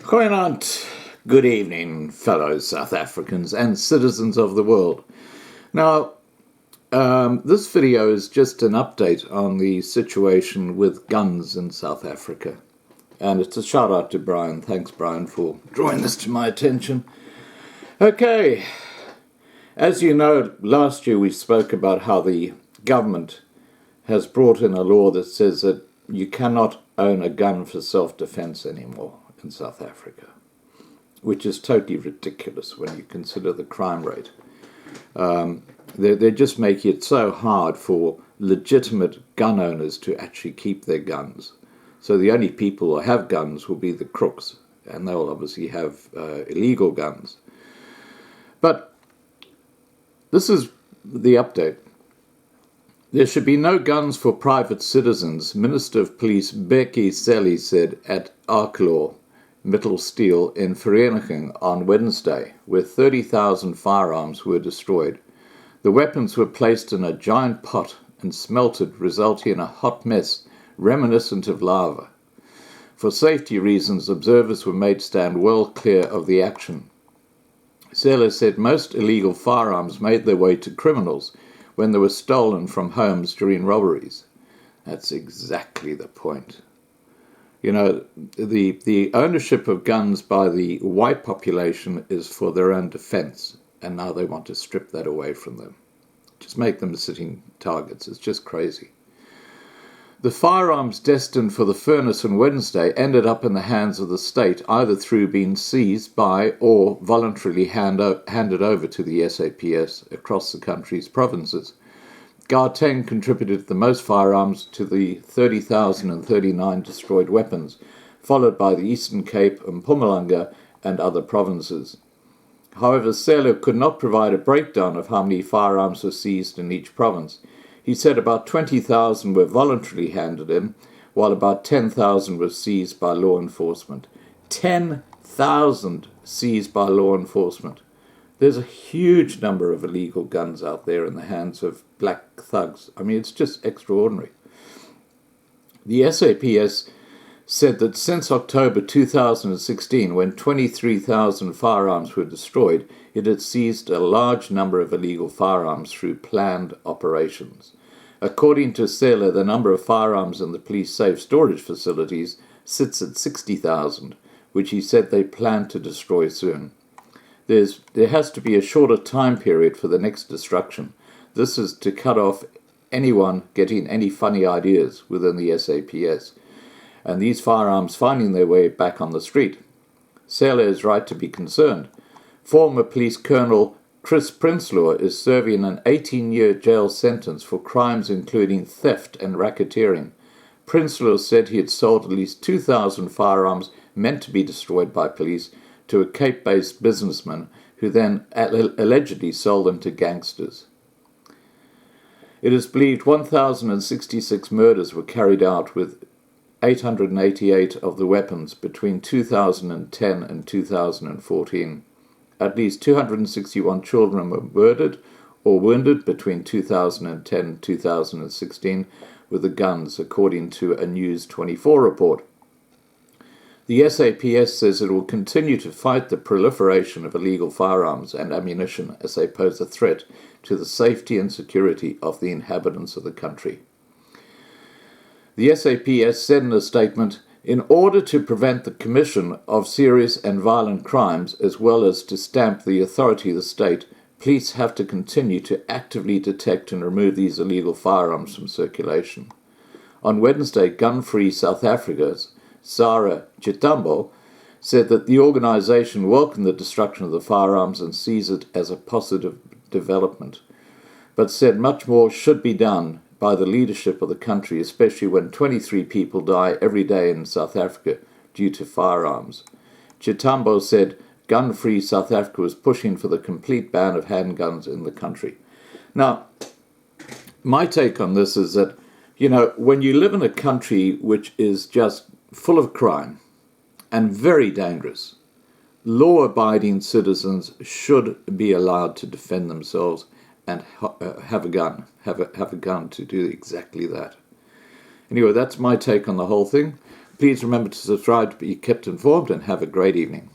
Goeienaand, good evening, fellow South Africans and citizens of the world. Now, this video is just an update on the situation with guns in South Africa. And it's a shout out to Brian. Thanks, Brian, for drawing this to my attention. Okay, as you know, last year we spoke about how the government has brought in a law that says that you cannot own a gun for self-defense anymore in South Africa, which is totally ridiculous when you consider the crime rate. They're just making it so hard for legitimate gun owners to actually keep their guns. So the only people who have guns will be the crooks, and they'll obviously have illegal guns. But this is the update. There should be no guns for private citizens, Minister of Police Bheki Cele said at outlawed Steel in Vereniging on Wednesday, where 30,000 firearms were destroyed. The weapons were placed in a giant pot and smelted, resulting in a hot mess reminiscent of lava. For safety reasons, observers were made stand well clear of the action. Cele said most illegal firearms made their way to criminals when they were stolen from homes during robberies. That's exactly the point. You know, the ownership of guns by the white population is for their own defense, and now they want to strip that away from them. Just make them sitting targets. It's just crazy. The firearms destined for the furnace on Wednesday ended up in the hands of the state, either through being seized by or voluntarily handed over to the SAPS across the country's provinces. Gauteng contributed the most firearms to the 30,039 destroyed weapons, followed by the Eastern Cape and Mpumalanga and other provinces. However, Cele could not provide a breakdown of how many firearms were seized in each province. He said about 20,000 were voluntarily handed in, while about 10,000 were seized by law enforcement. 10,000 seized by law enforcement. There's a huge number of illegal guns out there in the hands of black thugs. I mean, it's just extraordinary. The SAPS said that since October 2016, when 23,000 firearms were destroyed, it had seized a large number of illegal firearms through planned operations. According to Cele, the number of firearms in the police safe storage facilities sits at 60,000, which he said they plan to destroy soon. There has to be a shorter time period for the next destruction. This is to cut off anyone getting any funny ideas within the SAPS, and these firearms finding their way back on the street. Cele is right to be concerned. Former police colonel Chris Prinsloo is serving an 18-year jail sentence for crimes including theft and racketeering. Prinsloo said he had sold at least 2,000 firearms meant to be destroyed by police to a Cape-based businessman who then allegedly sold them to gangsters. It is believed 1,066 murders were carried out with 888 of the weapons between 2010 and 2014. At least 261 children were murdered or wounded between 2010 and 2016 with the guns, according to a News 24 report. The SAPS says it will continue to fight the proliferation of illegal firearms and ammunition as they pose a threat to the safety and security of the inhabitants of the country. The SAPS said in a statement, in order to prevent the commission of serious and violent crimes, as well as to stamp the authority of the state, police have to continue to actively detect and remove these illegal firearms from circulation. On Wednesday, Gun Free South Africa's Sarah Chitambo said that the organisation welcomed the destruction of the firearms and sees it as a positive development, but said much more should be done by the leadership of the country, especially when 23 people die every day in South Africa due to firearms. Chitambo said Gun Free South Africa was pushing for the complete ban of handguns in the country. Now, my take on this is that, you know, when you live in a country which is just full of crime and very dangerous, law-abiding citizens should be allowed to defend themselves and have a gun, have a gun to do exactly that. Anyway, that's my take on the whole thing. Please remember to subscribe to be kept informed, and have a great evening.